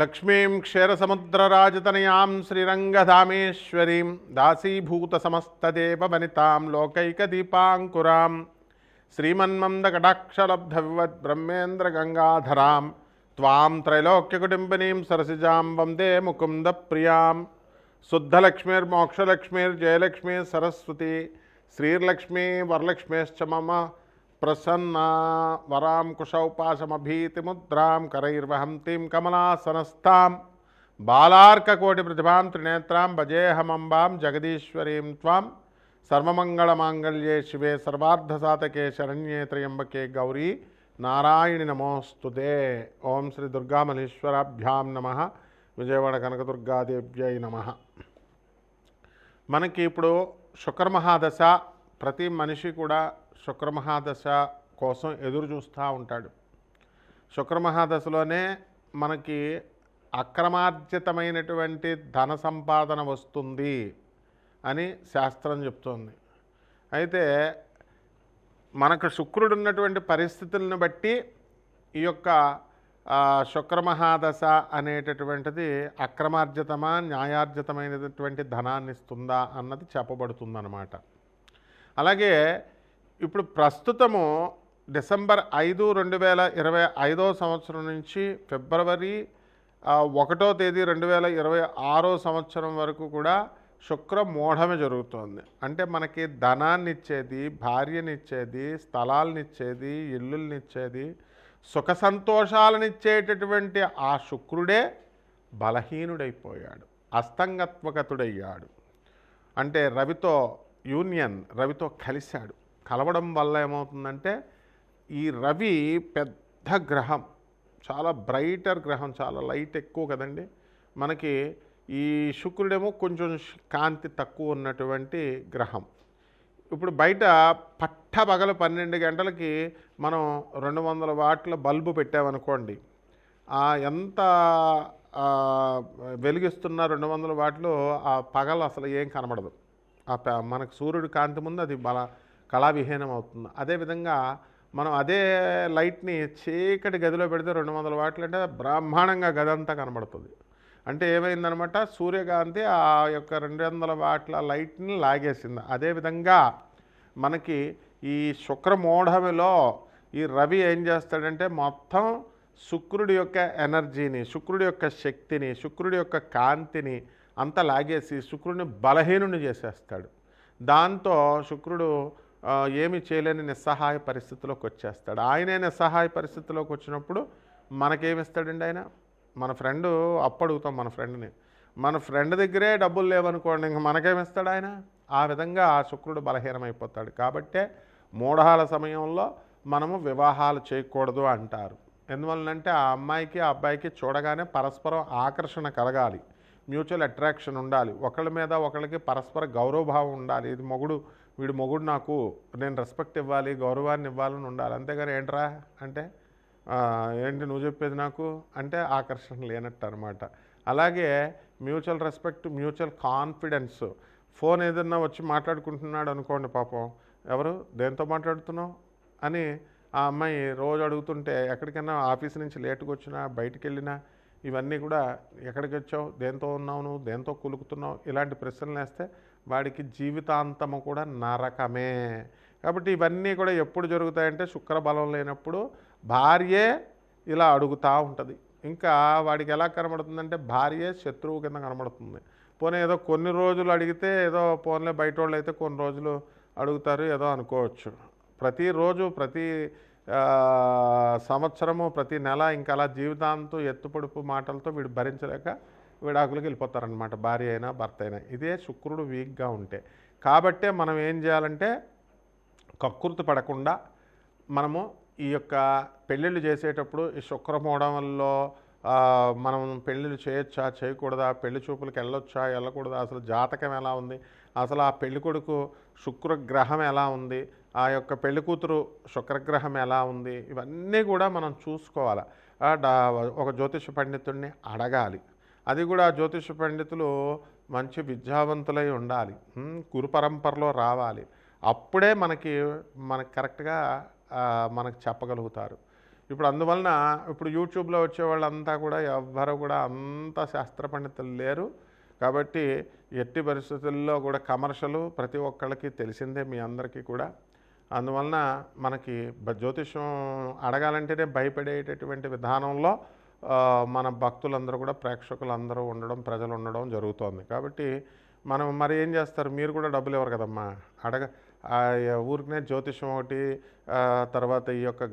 లక్ష్మీం క్షీరసముద్రరాజతనయాం శ్రీరంగధామేశ్వరీం దాసీభూతసమస్తదేవవనితాం లోకైకదీపాంకురాం శ్రీమన్మందకటాక్షలబ్ధవివద్బ్రహ్మేంద్రగంగాధరాం త్వాం త్రైలోక్యకుటుంబినీం సరసిజాం వందే ముకుందప్రియాం శుద్ధలక్ష్మీర్మోక్షలక్ష్మీర్జయలక్ష్మీ సరస్వతి శ్రీర్లక్ష్మీ వరలక్ష్మీశ్చ మమ ప్రసన్నా వరాం కుశౌపాశమభీతిముద్రాం కరైర్వహంతీం కమలాసనస్తాం బాలార్కకోటి ప్రతిభాం త్రినేత్రాం భజేహమంబాం జగదీశ్వరీం త్వాం సర్వమంగళమాంగళ్యే శివే సర్వార్ధసాతకే శరణ్యే త్రయంబకే గౌరీ నారాయణి నమోస్తుతే. ఓం శ్రీ దుర్గామల్లేశ్వరాభ్యాం నమః. విజయవాడ కనకదుర్గాదేవ్యై నమః. మనకి ఇప్పుడు శుక్రమహాదశ, ప్రతి మనిషి కూడా శుక్రమహాదశ కోసం ఎదురు చూస్తూ ఉంటాడు. శుక్రమహాదశలోనే మనకి అక్రమార్జితమైనటువంటి ధన సంపాదన వస్తుంది అని శాస్త్రం చెప్తోంది. అయితే మనకు శుక్రుడు ఉన్నటువంటి పరిస్థితులను బట్టి ఈ యొక్క శుక్రమహాదశ అనేటటువంటిది అక్రమార్జితమా న్యాయార్జితమైనటువంటి ధనాన్ని ఇస్తుందా అన్నది చెప్పబడుతుందన్నమాట. అలాగే ఇప్పుడు ప్రస్తుతము డిసెంబర్ 5, 2025 సంవత్సరం నుంచి ఫిబ్రవరి 1వ తేదీ 2026 సంవత్సరం వరకు కూడా శుక్ర మోఢమే జరుగుతోంది. అంటే మనకి ధనాన్ని ఇచ్చేది, భార్యనిచ్చేది, స్థలాలనిచ్చేది, ఇల్లుల్నిచ్చేది, సుఖ సంతోషాలనిచ్చేటటువంటి ఆ శుక్రుడే బలహీనుడైపోయాడు, అస్తంగత్వగతుడయ్యాడు. అంటే రవితో యూనియన్, రవితో కలిశాడు. కలవడం వల్ల ఏమవుతుందంటే ఈ రవి పెద్ద గ్రహం, చాలా బ్రైటర్ గ్రహం, చాలా లైట్ ఎక్కువ కదండి మనకి. ఈ శుక్రుడేమో కొంచెం కాంతి తక్కువ ఉన్నటువంటి గ్రహం. ఇప్పుడు బయట పట్టపగలు 12 గంటలకి మనం 200 వాట్ల బల్బు పెట్టామనుకోండి, ఎంత వెలిగిస్తున్న 200 వాట్లు ఆ పగలు అసలు ఏం కనబడదు. మనకు సూర్యుడి కాంతి ముందు అది కళావిహీనం అవుతుంది. అదేవిధంగా మనం అదే లైట్ని చీకటి గదిలో పెడితే 200 వాట్లు అంటే బ్రహ్మాండంగా గది అంతా కనబడుతుంది. అంటే ఏమైందనమాట, సూర్యకాంతి ఆ యొక్క 200 వాట్ల లైట్ని లాగేసింది. అదేవిధంగా మనకి ఈ శుక్రమోఢమిలో ఈ రవి ఏం చేస్తాడంటే మొత్తం శుక్రుడి యొక్క ఎనర్జీని, శుక్రుడి యొక్క శక్తిని, శుక్రుడి యొక్క కాంతిని అంతా లాగేసి శుక్రుడిని బలహీనుని చేసేస్తాడు. దాంతో శుక్రుడు ఏమి చేయలేని నిస్సహాయ పరిస్థితిలోకి వచ్చేస్తాడు. ఆయనే నిస్సహాయ పరిస్థితిలోకి వచ్చినప్పుడు మనకేమిస్తాడండి ఆయన? మన ఫ్రెండ్ అప్పు అడుగుతాం మన ఫ్రెండ్ దగ్గరే డబ్బులు లేవనుకోండి, ఇంక మనకేమిస్తాడు ఆయన? ఆ విధంగా ఆ శుక్రుడు బలహీనమైపోతాడు. కాబట్టే మూఢాల సమయంలో మనము వివాహాలు చేయకూడదు అంటారు. ఎందువలనంటే ఆ అమ్మాయికి ఆ అబ్బాయికి చూడగానే పరస్పరం ఆకర్షణ కలగాలి, మ్యూచువల్ అట్రాక్షన్ ఉండాలి, ఒకళ్ళ మీద ఒకళ్ళకి పరస్పర గౌరవభావం ఉండాలి. ఇది వీడు మొగుడు, నాకు నేను రెస్పెక్ట్ ఇవ్వాలి, గౌరవాన్ని ఇవ్వాలని ఉండాలి. అంతేగాని ఏంట్రా అంటే ఏంటి నువ్వు చెప్పేది నాకు అంటే ఆకర్షణ లేనట్టు అనమాట. అలాగే mutual respect, mutual confidence. Phone ఏదన్నా వచ్చి మాట్లాడుకుంటున్నాడు అనుకోండి, పాపం ఎవరు దేంతో మాట్లాడుతున్నావు అని ఆ అమ్మాయి రోజు అడుగుతుంటే, ఎక్కడికైనా ఆఫీస్ నుంచి లేటుగా వచ్చినా, బయటికి వెళ్ళినా ఇవన్నీ కూడా ఎక్కడికి వచ్చావు, దేంతో ఉన్నావు, నువ్వు దేంతో కులుకుతున్నావు, ఇలాంటి ప్రశ్నలు వేస్తే వాడికి జీవితాంతము కూడా నరకమే. కాబట్టి ఇవన్నీ కూడా ఎప్పుడు జరుగుతాయంటే శుక్రబలం లేనప్పుడు భార్యే ఇలా అడుగుతూ ఉంటుంది. ఇంకా వాడికి ఎలా కనబడుతుందంటే భార్యే శత్రువు కింద కనబడుతుంది. పోనీ ఏదో కొన్ని రోజులు అడిగితే ఏదో పోన్లే, బయట వాళ్ళు అయితే కొన్ని రోజులు అడుగుతారు ఏదో అనుకోవచ్చు. ప్రతిరోజు, ప్రతి సంవత్సరము, ప్రతి నెల ఇంకా అలా జీవితాంతం ఎత్తుపొడుపు మాటలతో వీడు భరించలేక విడాకులకు వెళ్ళిపోతారనమాట, భార్య అయినా భర్త అయినా. ఇదే శుక్రుడు వీక్గా ఉంటే. కాబట్టే మనం ఏం చేయాలంటే కక్కుర్తి పడకుండా మనము ఈ యొక్క పెళ్ళిళ్ళు చేసేటప్పుడు ఈ శుక్రమోఢంలో మనం పెళ్ళిళ్ళు చేయొచ్చా, చేయకూడదా, పెళ్లి చూపులకు వెళ్ళొచ్చా, వెళ్ళకూడదా, అసలు జాతకం ఎలా ఉంది, అసలు ఆ పెళ్లి కొడుకు శుక్రగ్రహం ఎలా ఉంది, ఆ యొక్క పెళ్లి కూతురు శుక్రగ్రహం ఎలా ఉంది, ఇవన్నీ కూడా మనం చూసుకోవాలి. ఒక జ్యోతిష పండితుడిని అడగాలి. అది కూడా జ్యోతిష పండితులు మంచి విద్యావంతులై ఉండాలి, గురు పరంపరలో రావాలి. అప్పుడే మనకి కరెక్ట్గా మనకు చెప్పగలుగుతారు. ఇప్పుడు అందువలన ఇప్పుడు యూట్యూబ్లో వచ్చే వాళ్ళంతా కూడా ఎవ్వరు కూడా అంత శాస్త్ర పండితులు లేరు. కాబట్టి ఎట్టి పరిస్థితుల్లో కూడా కమర్షియల్ ప్రతి ఒక్కళ్ళకి తెలిసిందే మీ అందరికీ కూడా. అందువలన మనకి జ్యోతిష్యం అడగాలంటేనే భయపడేటటువంటి విధానంలో మన భక్తులందరూ కూడా ప్రేక్షకులందరూ ఉండడం, ప్రజలు ఉండడం జరుగుతోంది. కాబట్టి మనం మరి ఏం చేస్తారు, మీరు కూడా డబ్బులు ఇవ్వరు కదమ్మా. ఊరికనే జ్యోతిష్యం ఒకటి, తర్వాత ఈ యొక్క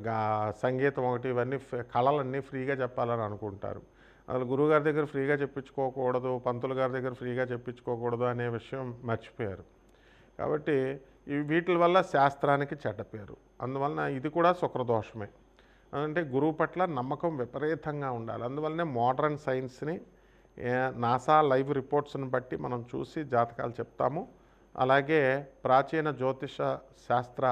సంగీతం ఒకటి, ఇవన్నీ కళలన్నీ ఫ్రీగా చెప్పాలని అనుకుంటారు. అసలు గురువుగారి దగ్గర ఫ్రీగా చెప్పించుకోకూడదు, పంతులు గారి దగ్గర ఫ్రీగా చెప్పించుకోకూడదు అనే విషయం మర్చిపోయారు. కాబట్టి వీటి వల్ల శాస్త్రానికి చెడ్డ పేరు. అందువలన ఇది కూడా శుక్రదోషమే. అంటే గురువు పట్ల నమ్మకం విపరీతంగా ఉండాలి. అందువల్లనే మోడర్న్ సైన్స్ని, నాసా లైవ్ రిపోర్ట్స్ని బట్టి మనం చూసి జాతకాలు చెప్తాము. అలాగే ప్రాచీన జ్యోతిష శాస్త్ర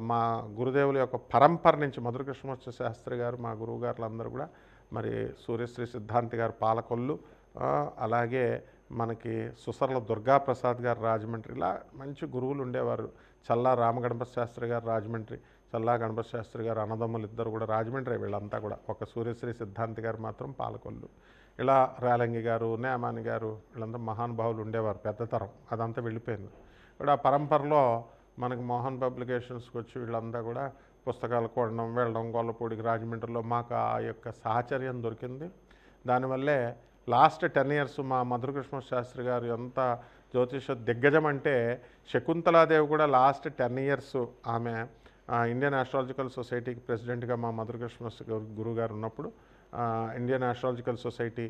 మా గురుదేవుల యొక్క పరంపర నుంచి మధురకృష్ణమూర్తి శాస్త్రి గారు, మా గురువు గారులందరూ కూడా, మరి సూర్యశ్రీ సిద్ధాంతి గారు పాలకొల్లు, అలాగే మనకి సుసర్ల దుర్గాప్రసాద్ గారు రాజమండ్రి, ఇలా మంచి గురువులు ఉండేవారు. చల్లా రామగణపతి శాస్త్రి గారు రాజమండ్రి, చల్లా గణపతి శాస్త్రి గారు అన్నదమ్ములు ఇద్దరు కూడా రాజమండ్రి. వీళ్ళంతా కూడా, ఒక సూర్యశ్రీ సిద్ధాంతి గారు మాత్రం పాలకొల్లు. ఇలా రేలంగి గారు, నేమాని గారు, వీళ్ళంతా మహానుభావులు ఉండేవారు. పెద్ద తరం అదంతా వెళ్ళిపోయింది. ఇప్పుడు ఆ పరంపరలో మనకి మోహన్ పబ్లికేషన్స్కి వచ్చి వీళ్ళంతా కూడా పుస్తకాలు కొనడం, వెళ్ళడం, గొల్లపూడికి, రాజమండ్రిలో మాకు ఆ యొక్క సాహచర్యం దొరికింది. దానివల్లే లాస్ట్ 10 years మా మధురకృష్ణ శాస్త్రి గారు ఎంత జ్యోతిష దిగ్గజం అంటే, శకుంతలాదేవి కూడా లాస్ట్ 10 years ఆమె ఇండియన్ ఆస్ట్రాలజికల్ సొసైటీకి ప్రెసిడెంట్గా మా మధురకృష్ణ గురువు గారు ఉన్నప్పుడు ఇండియన్ ఆస్ట్రాలజికల్ సొసైటీ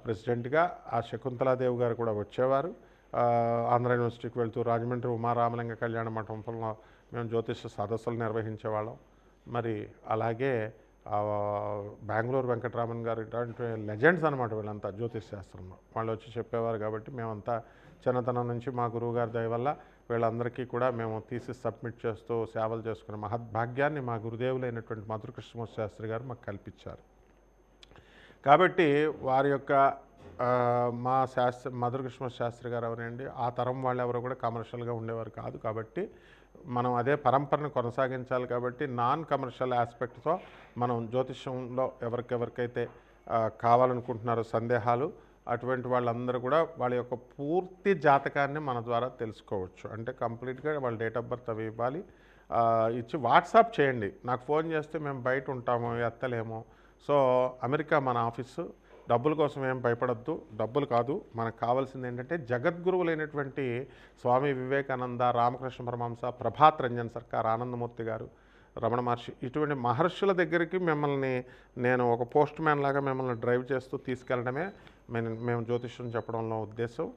ప్రెసిడెంట్గా ఆ శకుంతలాదేవి గారు కూడా వచ్చేవారు. ఆంధ్ర యూనివర్సిటీకి వెళ్తూ రాజమండ్రి ఉమారామలింగ కళ్యాణ మండపంలో మేము జ్యోతిష సదస్సులు నిర్వహించేవాళ్ళం. మరి అలాగే బెంగళూరు వెంకటరామన్ గారు, ఇటువంటి లెజెండ్స్ అనమాట వీళ్ళంతా జ్యోతిష శాస్త్రంలో. వాళ్ళు వచ్చి చెప్పేవారు. కాబట్టి మేమంతా చిన్నతనం నుంచి మా గురువుగారి దయ వల్ల వీళ్ళందరికీ కూడా మేము థీసిస్ సబ్మిట్ చేస్తూ సేవలు చేసుకునే మహద్భాగ్యాన్ని మా గురుదేవులైనటువంటి మధురకృష్ణమూర్తి శాస్త్రి గారు మాకు కల్పించారు. కాబట్టి వారి యొక్క మా మధురకృష్ణమూర్తి శాస్త్రి గారు ఎవరండి, ఆ తరం వాళ్ళు ఎవరు కూడా కమర్షియల్గా ఉండేవారు కాదు. కాబట్టి మనం అదే పరంపరను కొనసాగించాలి. కాబట్టి నాన్ కమర్షియల్ ఆస్పెక్ట్తో మనం జ్యోతిష్యంలో ఎవరికైతే కావాలనుకుంటున్నారో సందేహాలు, అటువంటి వాళ్ళందరూ కూడా వాళ్ళ యొక్క పూర్తి జాతకాన్ని మన ద్వారా తెలుసుకోవచ్చు. అంటే కంప్లీట్గా వాళ్ళ డేట్ ఆఫ్ బర్త్ అవి ఇవ్వాలి, ఇచ్చి వాట్సాప్ చేయండి. నాకు ఫోన్ చేస్తే మేము బయట ఉంటాము, ఎత్తలేము. సో అమెరికా మన ఆఫీసు. డబ్బుల కోసం ఏం భయపడద్దు, డబ్బులు కాదు. మనకు కావాల్సింది ఏంటంటే జగద్గురువులైనటువంటి స్వామి వివేకానంద, రామకృష్ణ పరమహంస, ప్రభాత్ రంజన్ సర్కార్, ఆనందమూర్తి గారు, రమణ మహర్షి, ఇటువంటి మహర్షుల దగ్గరికి మిమ్మల్ని నేను ఒక పోస్ట్ మ్యాన్ లాగా మిమ్మల్ని డ్రైవ్ చేస్తూ తీసుకెళ్ళడమే మేము జ్యోతిష్యం చెప్పడంలో ఉద్దేశం.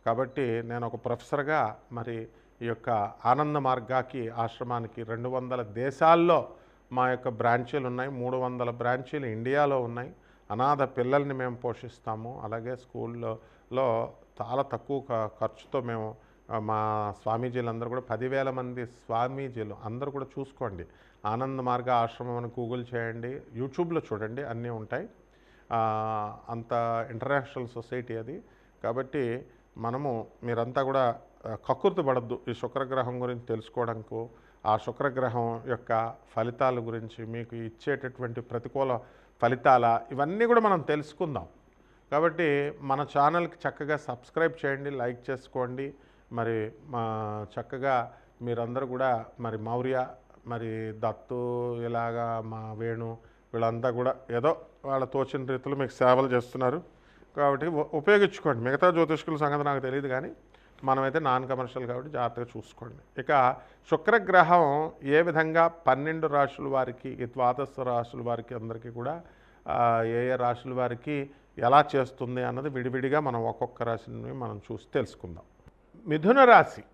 కాబట్టి నేను ఒక ప్రొఫెసర్గా మరి ఈ యొక్క ఆనంద మార్గాకి ఆశ్రమానికి 200 దేశాల్లో మా యొక్క బ్రాంచీలు ఉన్నాయి. 300 బ్రాంచీలు ఇండియాలో ఉన్నాయి. అనాథ పిల్లల్ని మేము పోషిస్తాము. అలాగే స్కూల్లో చాలా తక్కువ ఖర్చుతో మేము మా స్వామీజీలందరూ కూడా 10,000 మంది స్వామీజీలు అందరూ కూడా చూసుకోండి. ఆనంద మార్గ ఆశ్రమం అని గూగుల్ చేయండి, యూట్యూబ్లో చూడండి, అన్నీ ఉంటాయి. అంత ఇంటర్నేషనల్ సొసైటీ అది. కాబట్టి మీరంతా కూడా కక్కుర్తి పడద్దు ఈ శుక్రగ్రహం గురించి తెలుసుకోవడానికి. ఆ శుక్రగ్రహం యొక్క ఫలితాల గురించి, మీకు ఇచ్చేటటువంటి ప్రతికూల ఫలితాల, ఇవన్నీ కూడా మనం తెలుసుకుందాం. కాబట్టి మన ఛానల్కి చక్కగా సబ్స్క్రైబ్ చేయండి, లైక్ చేసుకోండి. మరి చక్కగా మీరందరూ కూడా మరి మౌర్య, మరి దత్తు, ఇలాగా మా వేణు, వీళ్ళంతా కూడా ఏదో వాళ్ళ తోచిన రీతిలో మీకు సేవలు చేస్తున్నారు. కాబట్టి ఉపయోగించుకోండి. మిగతా జ్యోతిష్కుల సంగతి నాకు తెలియదు, కానీ మనమైతే నాన్ కమర్షియల్ కాబట్టి జాగ్రత్తగా చూసుకోండి. ఇక శుక్రగ్రహం ఏ విధంగా 12 రాశుల వారికి, ఈ ద్వాదశ రాశుల వారికి అందరికీ కూడా ఏ రాశుల వారికి ఎలా చేస్తుంది అన్నది విడివిడిగా మనం ఒక్కొక్క రాశిని మనం చూసి తెలుసుకుందాం. మిథున రాశి.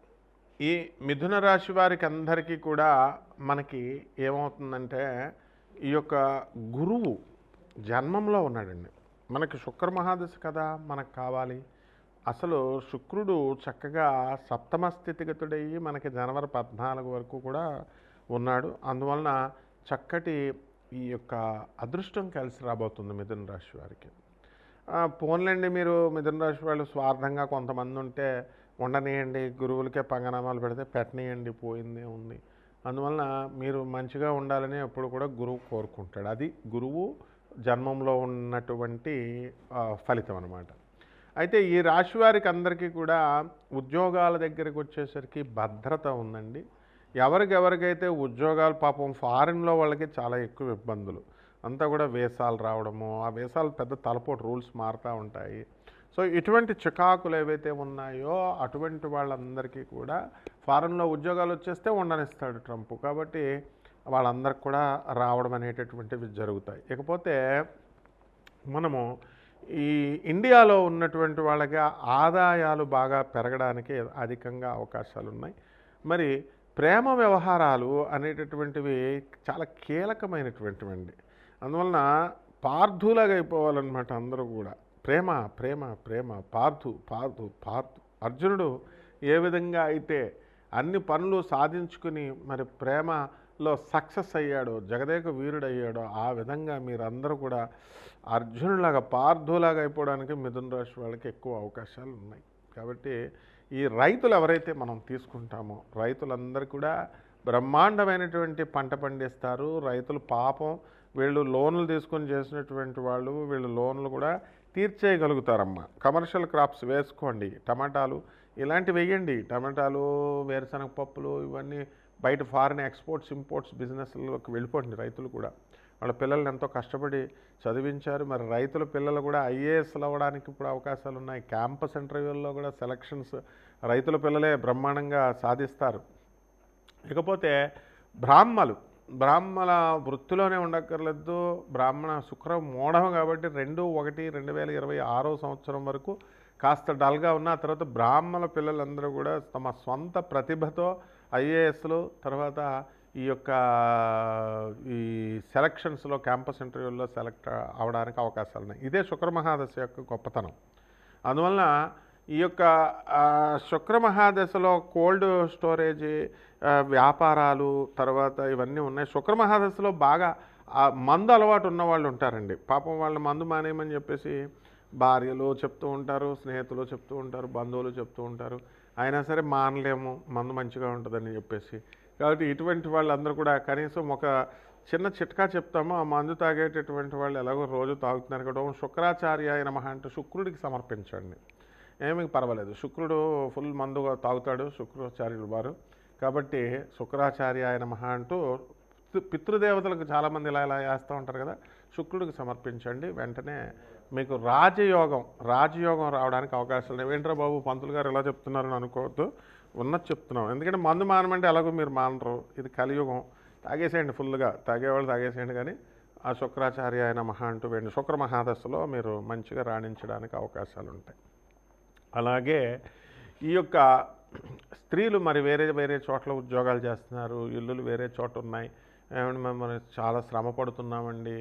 ఈ మిథున రాశి వారికి అందరికీ కూడా మనకి ఏమవుతుందంటే, ఈ యొక్క గురువు జన్మంలో ఉన్నాడండి. మనకి శుక్ర మహాదశ కదా మనకు కావాలి. అసలు శుక్రుడు చక్కగా సప్తమ స్థితిగతుడయ్యి మనకి జనవరి 14 వరకు కూడా ఉన్నాడు. అందువలన చక్కటి ఈ యొక్క అదృష్టం కలిసి రాబోతుంది మిథున రాశి వారికి. పోన్లేండి, మీరు మిథున రాశి వాళ్ళు స్వార్థంగా కొంతమంది ఉంటే ఉండనియండి, గురువులకే పంగనామాలు పెడితే పెట్టనియండి, పోయిందే ఉంది. అందువలన మీరు మంచిగా ఉండాలని ఎప్పుడు కూడా గురువు కోరుకుంటాడు. అది గురువు జన్మంలో ఉన్నటువంటి ఫలితం అన్నమాట. అయితే ఈ రాశి వారికి అందరికీ కూడా ఉద్యోగాల దగ్గరికి వచ్చేసరికి భద్రత ఉందండి. ఎవరికైతే ఉద్యోగాలు పాపం ఫారిన్లో వాళ్ళకి చాలా ఎక్కువ ఇబ్బందులు, అంతా కూడా వీసాలు రావడము, ఆ వీసాలు పెద్ద తలపోటు రూల్స్ మారుతూ ఉంటాయి. సో ఇటువంటి చికాకులు ఏవైతే ఉన్నాయో అటువంటి వాళ్ళందరికీ కూడా ఫారెన్లో ఉద్యోగాలు వచ్చేస్తే ఉండనిస్తాడు ట్రంప్. కాబట్టి వాళ్ళందరికి కూడా రావడం అనేటటువంటివి జరుగుతాయి. ఇకపోతే మనము ఈ ఇండియాలో ఉన్నటువంటి వాళ్ళకి ఆదాయాలు బాగా పెరగడానికి అధికంగా అవకాశాలు ఉన్నాయి. మరి ప్రేమ వ్యవహారాలు అనేటటువంటివి చాలా కీలకమైనటువంటివండి. అందువలన పార్థులాగా అయిపోవాలన్నమాట అందరూ కూడా. ప్రేమ ప్రేమ ప్రేమ, పార్థు పార్థు పార్థు. అర్జునుడు ఏ విధంగా అయితే అన్ని పనులు సాధించుకుని మరి ప్రేమలో సక్సెస్ అయ్యాడో, జగదేక వీరుడయ్యాడో, ఆ విధంగా మీరందరూ కూడా అర్జునులాగా పార్థులాగా అయిపోవడానికి మిథున రాశి వాళ్ళకి ఎక్కువ అవకాశాలు ఉన్నాయి. కాబట్టి ఈ రైతులు ఎవరైతే మనం తీసుకుంటామో రైతులందరూ కూడా బ్రహ్మాండమైనటువంటి పంట పండిస్తారు. రైతులు పాపం వీళ్ళు లోన్లు తీసుకొని చేసినటువంటి వాళ్ళు వీళ్ళు లోన్లు కూడా తీర్చేయగలుగుతారమ్మా. కమర్షియల్ క్రాప్స్ వేసుకోండి, టమాటాలు ఇలాంటివి వేయండి. టమాటాలు, వేరుశనగ పప్పులు ఇవన్నీ బయట ఫారిన్ ఎక్స్పోర్ట్స్ ఇంపోర్ట్స్ బిజినెస్లోకి వెళ్ళిపోండి. రైతులు కూడా వాళ్ళ పిల్లల్ని ఎంతో కష్టపడి చదివించారు. మరి రైతుల పిల్లలు కూడా ఐఏఎస్లు అవ్వడానికి ఇప్పుడు అవకాశాలు ఉన్నాయి. క్యాంపస్ ఇంటర్వ్యూల్లో కూడా సెలక్షన్స్ రైతుల పిల్లలే బ్రహ్మాండంగా సాధిస్తారు. ఇకపోతే బ్రాహ్మణ వృత్తిలోనే ఉండక్కర్లేదు. బ్రాహ్మణ శుక్ర మూఢం కాబట్టి 2/1/2026 సంవత్సరం వరకు కాస్త డల్గా ఉన్న తర్వాత బ్రాహ్మణ పిల్లలందరూ కూడా తమ సొంత ప్రతిభతో ఐఏఎస్లు, తర్వాత ఈ సెలక్షన్స్లో క్యాంపస్ ఇంటర్వ్యూల్లో సెలెక్ట్ అవడానికి అవకాశాలు ఉన్నాయి. ఇదే శుక్రమహాదశ యొక్క గొప్పతనం. అందువలన ఈ యొక్క శుక్రమహాదశలో కోల్డ్ స్టోరేజ్ వ్యాపారాలు తర్వాత ఇవన్నీ ఉన్నాయి. శుక్రమహాదశలో బాగా మందు అలవాటు ఉన్న వాళ్ళు ఉంటారండి. పాపం వాళ్ళు మందు మానేయమని చెప్పేసి భార్యలు చెప్తూ ఉంటారు, స్నేహితులు చెప్తూ ఉంటారు, బంధువులు చెప్తూ ఉంటారు. అయినా సరే మానలేము, మందు మంచిగా ఉంటుందని చెప్పేసి. కాబట్టి ఇటువంటి వాళ్ళందరూ కూడా కనీసం ఒక చిన్న చిట్కా చెప్తాము. ఆ మందు తాగేటటువంటి వాళ్ళు ఎలాగో రోజు తాగుతున్నారు కదా, శుక్రాచార్యాయ నమః అంటే శుక్రుడికి సమర్పించండి, ఏమీ పర్వాలేదు. శుక్రుడు ఫుల్ మందుగా తాగుతాడు శుక్రాచార్యులు వారు. కాబట్టి శుక్రాచార్యాయ నమః అంటూ పితృదేవతలకు చాలామంది ఇలా వేస్తూ ఉంటారు కదా, శుక్రుడికి సమర్పించండి. వెంటనే మీకు రాజయోగం రావడానికి అవకాశాలు ఉన్నాయి. ఏంట్రా బాబు పంతులు గారు ఎలా చెప్తున్నారని అనుకోవద్దు, ఉన్నది చెప్తున్నాం. ఎందుకంటే మందు మానమంటే ఎలాగో మీరు మానరు, ఇది కలియుగం. తాగేసేయండి, ఫుల్గా తాగేవాళ్ళు తాగేసేయండి. కానీ ఆ శుక్రాచార్యాయ నమః అంటూ వెండి శుక్ర మహాదశలో మీరు మంచిగా రాణించడానికి అవకాశాలు ఉంటాయి. అలాగే ఈ యొక్క స్త్రీలు మరి వేరే చోట్ల ఉద్యోగాలు చేస్తున్నారు, ఇల్లులు వేరే చోట ఉన్నాయి, ఏమంటే మనం చాలా శ్రమ పడుతున్నామండి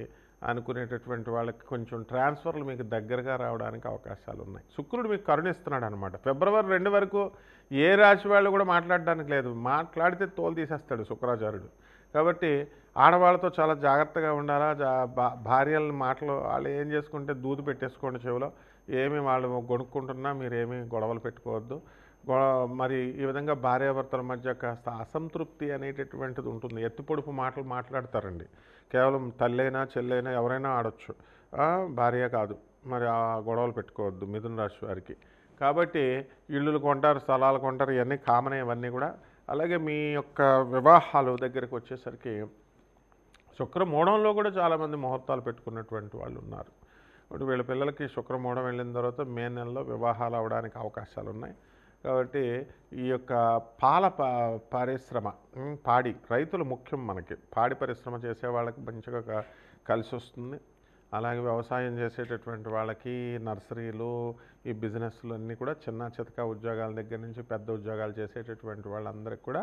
అనుకునేటటువంటి వాళ్ళకి కొంచెం ట్రాన్స్ఫర్లు మీకు దగ్గరగా రావడానికి అవకాశాలు ఉన్నాయి. శుక్రుడు మీకు కరుణిస్తున్నాడు అనమాట. ఫిబ్రవరి 2 వరకు ఏ రాశి వాళ్ళు కూడా మాట్లాడడానికి లేదు, మాట్లాడితే తోలు తీసేస్తాడు శుక్రాచార్యుడు. కాబట్టి ఆడవాళ్ళతో చాలా జాగ్రత్తగా ఉండాలా. భార్యల మాటలు వాళ్ళు ఏం చేసుకుంటే దూది పెట్టేసుకోండి చెవిలో, ఏమి వాళ్ళు కొనుక్కుంటున్నా మీరేమీ గొడవలు పెట్టుకోవద్దు. మరి ఈ విధంగా భార్యాభర్తల మధ్య కాస్త అసంతృప్తి అనేటటువంటిది ఉంటుంది. ఎత్తిపొడుపు మాటలు మాట్లాడతారండి. కేవలం తల్లైనా చెల్లైనా ఎవరైనా ఆడొచ్చు, భార్య కాదు. మరి ఆ గొడవలు పెట్టుకోవద్దు మిథున రాశి వారికి. కాబట్టి ఇళ్ళు కొంటారు, స్థలాలు కొంటారు, ఇవన్నీ కామన్, ఇవన్నీ కూడా. అలాగే మీ యొక్క వివాహాలు దగ్గరికి వచ్చేసరికి శుక్రమూఢంలో కూడా చాలామంది ముహూర్తాలు పెట్టుకున్నటువంటి వాళ్ళు ఉన్నారు. ఇప్పుడు వీళ్ళ పిల్లలకి శుక్రమూఢం వెళ్ళిన తర్వాత మే నెలలో వివాహాలు అవడానికి అవకాశాలు ఉన్నాయి. కాబట్టి ఈ యొక్క పాల పరిశ్రమ, పాడి రైతులు ముఖ్యం మనకి. పాడి పరిశ్రమ చేసే వాళ్ళకి మంచిగా కలిసి వస్తుంది. అలాగే వ్యవసాయం చేసేటటువంటి వాళ్ళకి నర్సరీలు, ఈ బిజినెస్లు అన్నీ కూడా చిన్న చితక ఉద్యోగాల దగ్గర నుంచి పెద్ద ఉద్యోగాలు చేసేటటువంటి వాళ్ళందరికీ కూడా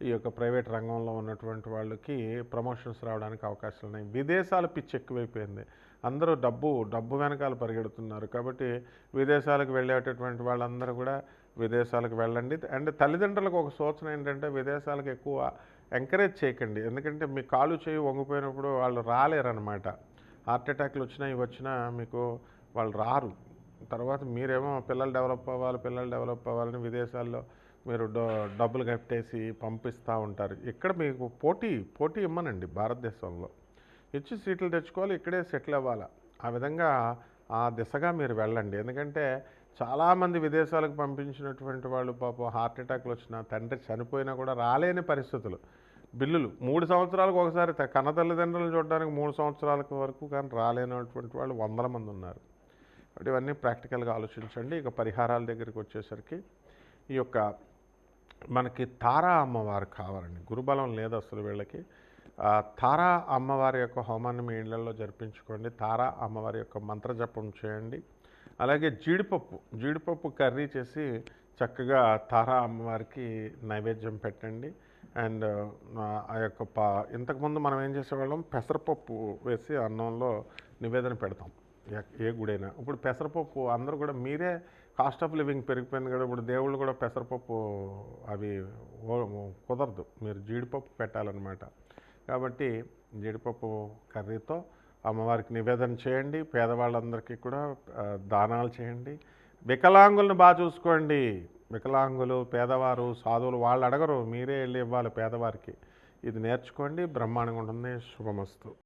ఈ యొక్క ప్రైవేట్ రంగంలో ఉన్నటువంటి వాళ్ళకి ప్రమోషన్స్ రావడానికి అవకాశాలు ఉన్నాయి. విదేశాల పిచ్చి ఎక్కువైపోయింది, అందరూ డబ్బు వెనకాల పరిగెడుతున్నారు. కాబట్టి విదేశాలకు వెళ్ళేటటువంటి వాళ్ళందరూ కూడా విదేశాలకు వెళ్ళండి. అండ్ తల్లిదండ్రులకు ఒక సూచన ఏంటంటే విదేశాలకు ఎక్కువ ఎంకరేజ్ చేయకండి. ఎందుకంటే మీ కాలు చేయి వంగిపోయినప్పుడు వాళ్ళు రాలేరనమాట. హార్ట్ అటాక్లు వచ్చినా ఇవి వచ్చినా మీకు వాళ్ళు రారు. తర్వాత మీరేమో పిల్లలు డెవలప్ అవ్వాలని విదేశాల్లో మీరు డబ్బులు కట్టేసి పంపిస్తూ ఉంటారు. ఇక్కడ మీకు పోటీ ఇమ్మనండి భారతదేశంలో. ఇచ్చి సీట్లు తెచ్చుకోవాలి, ఇక్కడే సెటిల్ అవ్వాలి. ఆ విధంగా ఆ దిశగా మీరు వెళ్ళండి. ఎందుకంటే చాలామంది విదేశాలకు పంపించినటువంటి వాళ్ళు పాపం హార్ట్ అటాక్లు వచ్చినా, తండ్రి చనిపోయినా కూడా రాలేని పరిస్థితులు. బిల్లులు 3 సంవత్సరాలకు ఒకసారి కన్న తల్లిదండ్రులను చూడడానికి 3 సంవత్సరాల వరకు కానీ రాలేనటువంటి వాళ్ళు వందల మంది ఉన్నారు. కాబట్టి ఇవన్నీ ప్రాక్టికల్గా ఆలోచించండి. ఇక పరిహారాల దగ్గరికి వచ్చేసరికి ఈ యొక్క మనకి తారా అమ్మవారు కావాలండి. గురుబలం లేదు అసలు వీళ్ళకి. తారా అమ్మవారి యొక్క హోమాన్ని మీ ఇళ్లలో జరిపించుకోండి. తారా అమ్మవారి యొక్క మంత్రజపం చేయండి. అలాగే జీడిపప్పు కర్రీ చేసి చక్కగా తారా అమ్మవారికి నైవేద్యం పెట్టండి. అండ్ ఆ యొక్క ఇంతకుముందు మనం ఏం చేసేవాళ్ళం, పెసరపప్పు వేసి అన్నంలో నివేదన పెడతాం ఏ గుడైనా. ఇప్పుడు పెసరపప్పు అందరూ కూడా, మీరే కాస్ట్ ఆఫ్ లివింగ్ పెరిగిపోయింది కదా, ఇప్పుడు దేవుళ్ళు కూడా పెసరపప్పు అవి కుదరదు, మీరు జీడిపప్పు పెట్టాలన్నమాట. కాబట్టి జీడిపప్పు కర్రీతో అమ్మవారికి నివేదన చేయండి. పేదవాళ్ళందరికీ కూడా దానాలు చేయండి. వికలాంగులను బాగా చూసుకోండి. వికలాంగులు, పేదవారు, సాధువులు వాళ్ళు అడగరు, మీరే వెళ్ళి ఇవ్వాలి పేదవారికి. ఇది నేర్చుకోండి. బ్రహ్మాండంగా ఉంటుంది. శుభమస్తు.